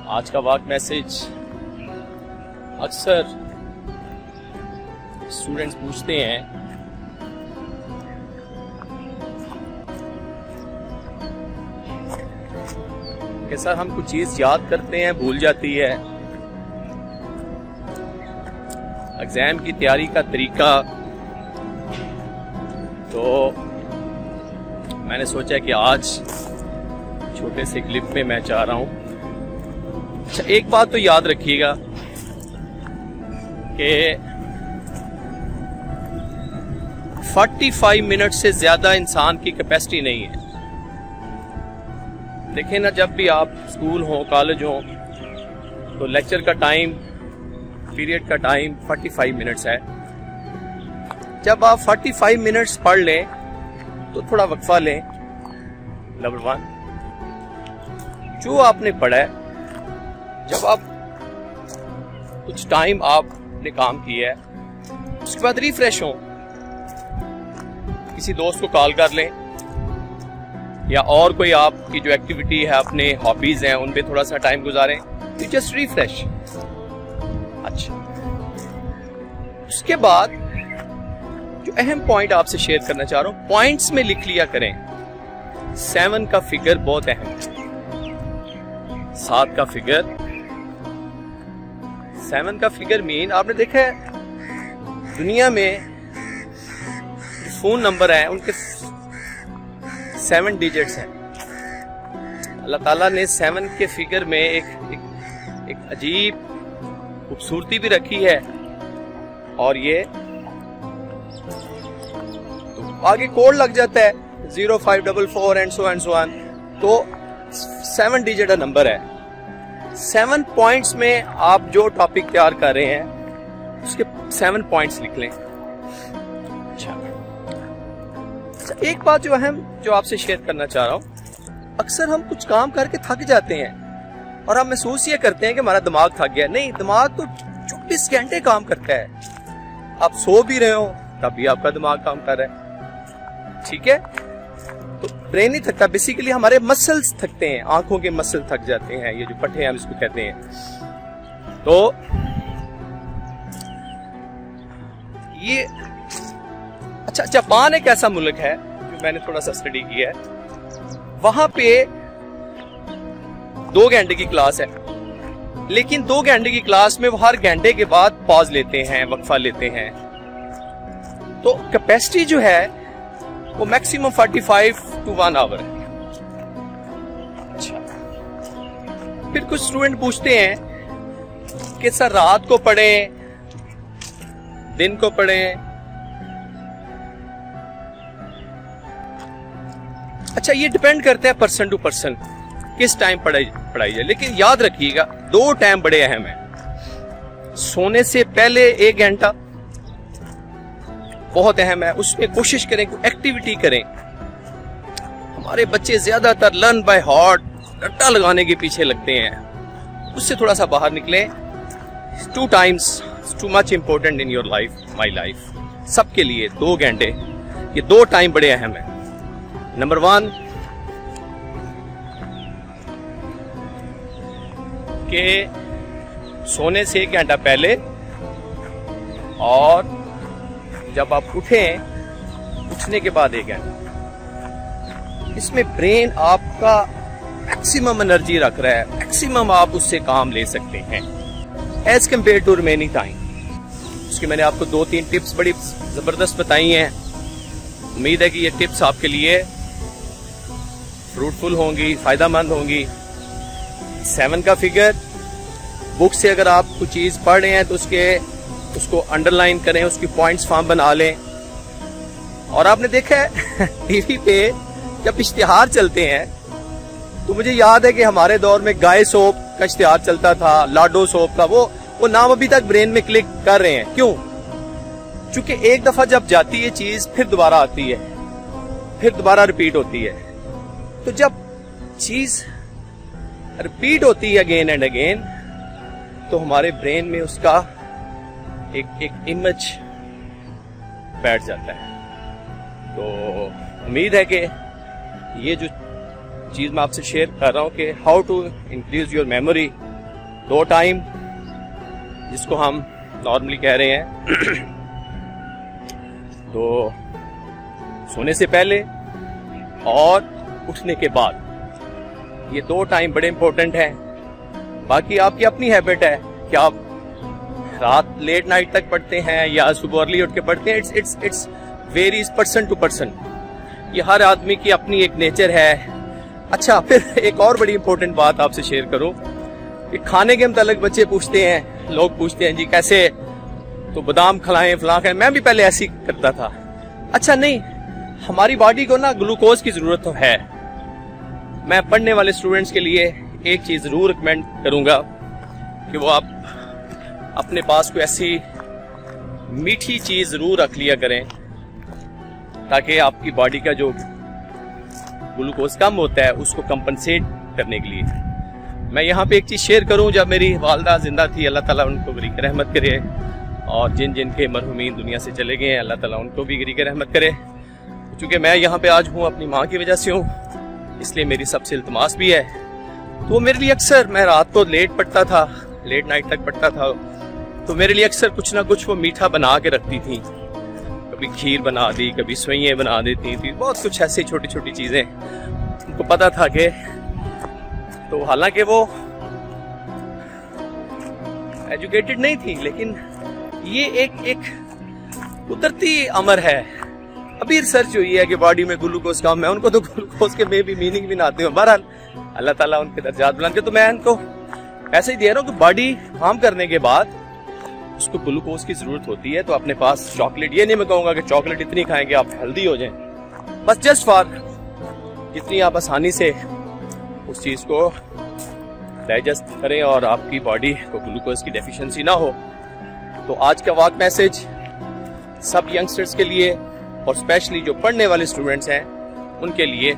आज का वाक मैसेज। अक्सर स्टूडेंट्स पूछते हैं कि सर हम कुछ चीज याद करते हैं भूल जाती है। एग्जाम की तैयारी का तरीका, तो मैंने सोचा कि आज छोटे से क्लिप में मैं चाह रहा हूं। अच्छा, एक बात तो याद रखिएगा कि 45 मिनट से ज्यादा इंसान की कैपेसिटी नहीं है। देखें ना, जब भी आप स्कूल हो, कॉलेज हो, तो लेक्चर का टाइम, पीरियड का टाइम 45 मिनट्स है। जब आप 45 मिनट्स पढ़ लें तो थोड़ा वक्फा लें। नंबर 1, जो आपने पढ़ा है, जब आप कुछ टाइम आपने काम किया है, उसके बाद रिफ्रेश हो, किसी दोस्त को कॉल कर लें या और कोई आपकी जो एक्टिविटी है, अपने हॉबीज हैं, उन पे थोड़ा सा टाइम गुजारें। You just refresh. अच्छा, उसके बाद जो अहम पॉइंट आपसे शेयर करना चाह रहा हूं, पॉइंट्स में लिख लिया करें। 7 का फिगर बहुत अहम है। 7 का फिगर, 7 का फिगर मीन, आपने देखा है दुनिया में फोन नंबर है उनके 7 डिजिट्स हैं। अल्लाह ताला ने 7 के फिगर में एक अजीब खूबसूरती भी रखी है, और ये तो आगे कोड लग जाता है 0544 एंड सो ऑन। तो 7 डिजिट का नंबर है। 7 पॉइंट्स में आप जो टॉपिक तैयार कर रहे हैं उसके 7 पॉइंट्स लिख लें। अच्छा, एक बात जो आपसे शेयर करना चाह रहा हूं, अक्सर हम कुछ काम करके थक जाते हैं और हम महसूस ये करते हैं कि हमारा दिमाग थक गया। नहीं, दिमाग तो 24 घंटे काम करता है। आप सो भी रहे हो तब भी आपका दिमाग काम कर रहा है, ठीक है? तो ब्रेन नहीं थकता, बेसिकली हमारे मसल्स थकते हैं, आंखों के मसल थक जाते हैं, ये जो पट्टे हम इसको कहते हैं। तो ये अच्छा, जापान एक ऐसा मुल्क है जो मैंने थोड़ा सा स्टडी किया है। वहां पे 2 घंटे की क्लास है, लेकिन 2 घंटे की क्लास में वो हर घंटे के बाद पॉज लेते हैं, वक्फा लेते हैं। तो कैपेसिटी जो है वो मैक्सिमम 45 to 1 आवर है। अच्छा, फिर कुछ स्टूडेंट पूछते हैं कि सर रात को पढ़ें, दिन को पढ़ें। अच्छा, ये डिपेंड करता है पर्सन टू पर्सन, किस टाइम पढ़ाई जाए। लेकिन याद रखिएगा 2 टाइम बड़े अहम हैं। सोने से पहले 1 घंटा बहुत अहम है, उसमें कोशिश करें कि एक्टिविटी करें। हमारे बच्चे ज्यादातर लर्न बाय हार्ट, रट्टा लगाने के पीछे लगते हैं, उससे थोड़ा सा बाहर निकलें। 2 times too much important in your life, my life, सबके लिए 2 घंटे, ये 2 टाइम बड़े अहम है। नंबर 1 के सोने से 1 घंटा पहले, और जब आप उठने के बाद 1 घंटा, इसमें ब्रेन आपका मैक्सिमम एनर्जी रख रहा है, मैक्सिमम आप उससे काम ले सकते हैं as compare to remaining time. उसके मैंने आपको 2-3 टिप्स बड़ी जबरदस्त बताई हैं। उम्मीद है कि ये टिप्स आपके लिए फ्रूटफुल होंगी, फायदेमंद होंगी। 7 का फिगर, बुक से अगर आप कुछ चीज पढ़ रहे हैं तो उसको अंडरलाइन करें, उसकी पॉइंट्स फॉर्म बना लें। और आपने देखा है टीवी पे जब इश्तिहार चलते हैं, तो मुझे याद है कि हमारे दौर में गाय सोप का इश्तिहार चलता था, लाडो सोप का, वो नाम अभी तक ब्रेन में क्लिक कर रहे हैं। क्यों? क्योंकि एक दफा जब जाती है चीज, फिर दोबारा आती है, फिर दोबारा रिपीट होती है। तो जब चीज रिपीट होती है अगेन एंड अगेन, तो हमारे ब्रेन में उसका एक इमेज बैठ जाता है। तो उम्मीद है कि ये जो चीज मैं आपसे शेयर कर रहा हूं कि how to increase your memory, 2 time जिसको हम नॉर्मली कह रहे हैं तो सोने से पहले और उठने के बाद, ये 2 टाइम बड़े इंपॉर्टेंट हैं। बाकी आपकी अपनी हैबिट है कि आप रात लेट नाइट तक पढ़ते हैं या सुबह अर्ली उठ के पढ़ते हैं। It's varies person to person, ये हर आदमी की अपनी एक नेचर है। अच्छा, फिर एक और बड़ी इंपॉर्टेंट बात आपसे शेयर करूं कि खाने के मुतालिक बच्चे पूछते हैं, लोग पूछते हैं जी कैसे, तो बादाम खिलाएं फलां खाएं। मैं भी पहले ऐसे ही करता था। अच्छा नहीं, हमारी बॉडी को ना ग्लूकोज की जरूरत तो है। मैं पढ़ने वाले स्टूडेंट्स के लिए एक चीज जरूर रिकमेंड करूंगा कि वो आप अपने पास कोई ऐसी मीठी चीज जरूर रख लिया करें ताकि आपकी बॉडी का जो ग्लूकोज कम होता है उसको कंपनसेट करने के लिए। मैं यहाँ पे एक चीज शेयर करूं, जब मेरी वालदा जिंदा थी, अल्लाह ताला उनको गरीक रहमत करे, और जिन जिन के मरहूमीन दुनिया से चले गए हैं अल्लाह ताला उनको भी गरीक रहमत करे। क्योंकि मैं यहाँ पे आज हूँ अपनी माँ की वजह से हूँ, इसलिए मेरी सबसे इल्तमास भी है। तो मेरे लिए अक्सर, मैं रात को लेट पढ़ता था, लेट नाइट तक पढ़ता था, तो मेरे लिए अक्सर कुछ ना कुछ वो मीठा बना के रखती थी। कभी खीर बना दी, कभी सवैयाँ बना देती थी, बहुत कुछ ऐसी छोटी छोटी चीजें। उनको पता था कि, तो हालांकि वो एजुकेटेड नहीं थी, लेकिन ये एक कुदरती अमर है। अभी रिसर्च हुई है कि बॉडी में ग्लूकोज कम है, उनको तो ग्लूकोज के में भी मीनिंग भी ना आते हो। बहरहाल अल्लाह ताला उनके दर्जात बुलंद करे। तो मैं इनको ऐसे ही दे रहा हूँ कि बॉडी काम करने के बाद उसको ग्लूकोज की जरूरत होती है। तो अपने पास चॉकलेट, ये नहीं मैं कहूंगा कि चॉकलेट इतनी खाएं कि आप हेल्दी हो जाएं, बस जस्ट फॉर जितनी आप आसानी से उस चीज को डाइजेस्ट करें और आपकी बॉडी को ग्लूकोज की डेफिशिएंसी ना हो। तो आज का वाक मैसेज सब यंगस्टर्स के लिए और स्पेशली जो पढ़ने वाले स्टूडेंट्स हैं उनके लिए